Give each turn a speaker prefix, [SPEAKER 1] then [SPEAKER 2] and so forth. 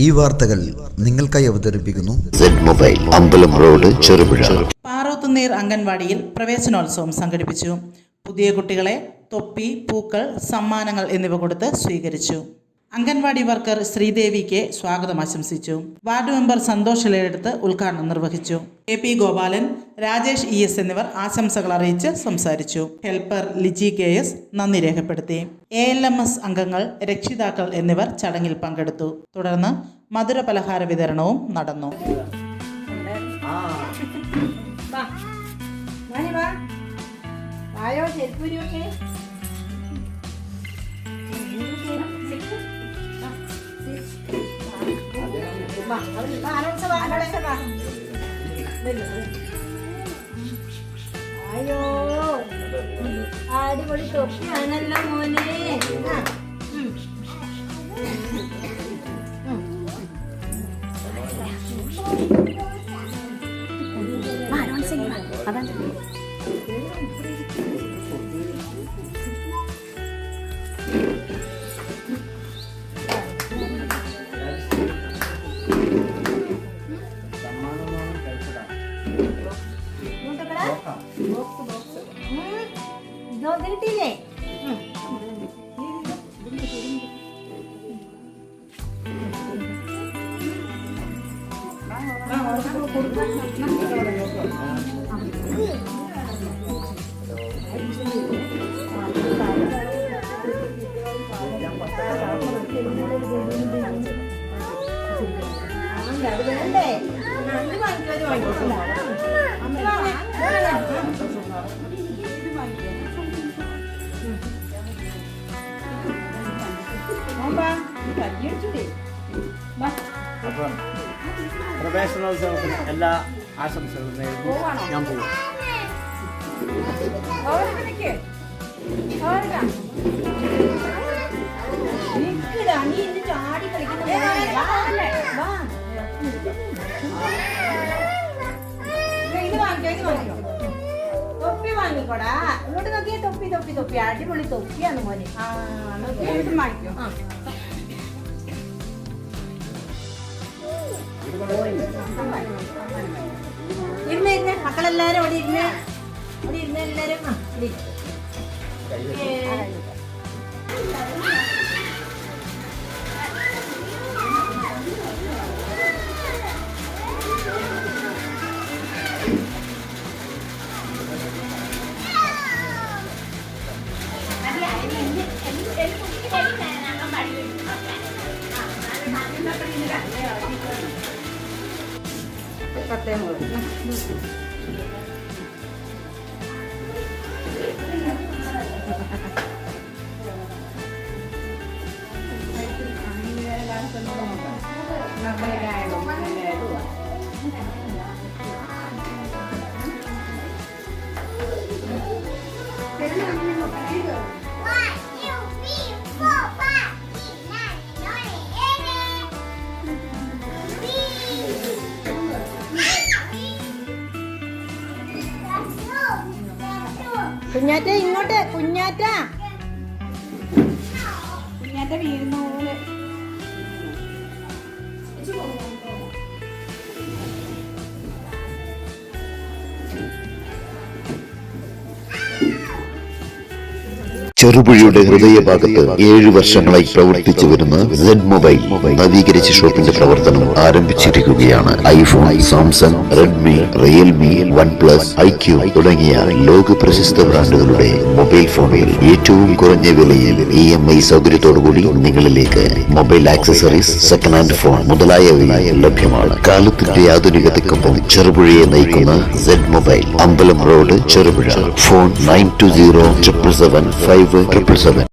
[SPEAKER 1] ഈ വാർത്തകൾ നിങ്ങൾക്കായി അവതരിപ്പിക്കുന്നു
[SPEAKER 2] മൊബൈൽ അമ്പലം റോഡ് ചെറുപുഴ.
[SPEAKER 3] പാറോത്തുനീർ അംഗൻവാടിയിൽ പ്രവേശനോത്സവം സംഘടിപ്പിച്ചു. പുതിയ കുട്ടികളെ തൊപ്പി, പൂക്കൾ, സമ്മാനങ്ങൾ എന്നിവ കൊടുത്ത് സ്വീകരിച്ചു. അംഗൻവാടി വർക്കർ ശ്രീദേവിക്ക് സ്വാഗതം ആശംസിച്ചു. വാർഡ് മെമ്പർ സന്തോഷ് ഇലയെടുത്ത് ഉദ്ഘാടനം നിർവഹിച്ചു. K P Gopalan, Rajesh ES എന്നിവർ ആശംസകൾ അറിയിച്ച് സംസാരിച്ചു. ഹെൽപ്പർ ലിജി KS നന്ദി രേഖപ്പെടുത്തി. ALMS അംഗങ്ങൾ, രക്ഷിതാക്കൾ എന്നിവർ ചടങ്ങിൽ പങ്കെടുത്തു. തുടർന്ന് മധുര പലഹാര വിതരണവും നടന്നു.
[SPEAKER 4] അയ്യോ, അടിപൊളി തൊപ്പിയാണല്ലോ മോനെ. കിട്ടിയില്ലേ? അത് വേണ്ടേ?
[SPEAKER 5] പ്രവേശനോത്സവത്തിന് എല്ലാ ആശംസകളും നേരുന്നു. ഞാൻ പോകും.
[SPEAKER 4] തൊപ്പി വാങ്ങിക്കോടാ. ഇങ്ങോട്ട് നോക്കിയേ. തൊപ്പി തൊപ്പി തൊപ്പി അടിപൊളി തൊപ്പിയാണ് മോനെ. വാങ്ങിക്കോ. ഇരുന്ന് മക്കളെല്ലാരും അവിടെ ഇരുന്ന് എല്ലാരും കുഞ്ഞാറ്റ ഇങ്ങോട്ട്. കുഞ്ഞാറ്റ വീഴുന്ന പോലെ.
[SPEAKER 2] ചെറുപുഴയുടെ ഹൃദയഭാഗത്ത് 7 വർഷങ്ങളായി പ്രവർത്തിച്ചു വരുന്ന മൊബൈൽ നവീകരിച്ച ഷോപ്പിന്റെ പ്രവർത്തനം ആരംഭിച്ചിരിക്കുകയാണ്. IPhone, Samsung, Redmi, Realme, OnePlus, IQ തുടങ്ങിയ ലോക പ്രശസ്ത ബ്രാൻഡുകളുടെ മൊബൈൽ ഫോണിൽ ഏറ്റവും കുറഞ്ഞ വിലയിൽ EMI സൗകര്യത്തോടുകൂടി നിങ്ങളിലേക്ക് mobile accessories, second hand phone മുതലായവ ലഭ്യമാണ്. കാലത്തിന്റെ ആധുനികതയ്ക്കൊപ്പം ചെറുപുഴയെ നയിക്കുന്ന മൊബൈൽ, അമ്പലം റോഡ്, ചെറുപുഴ. ഫോൺ 92077577.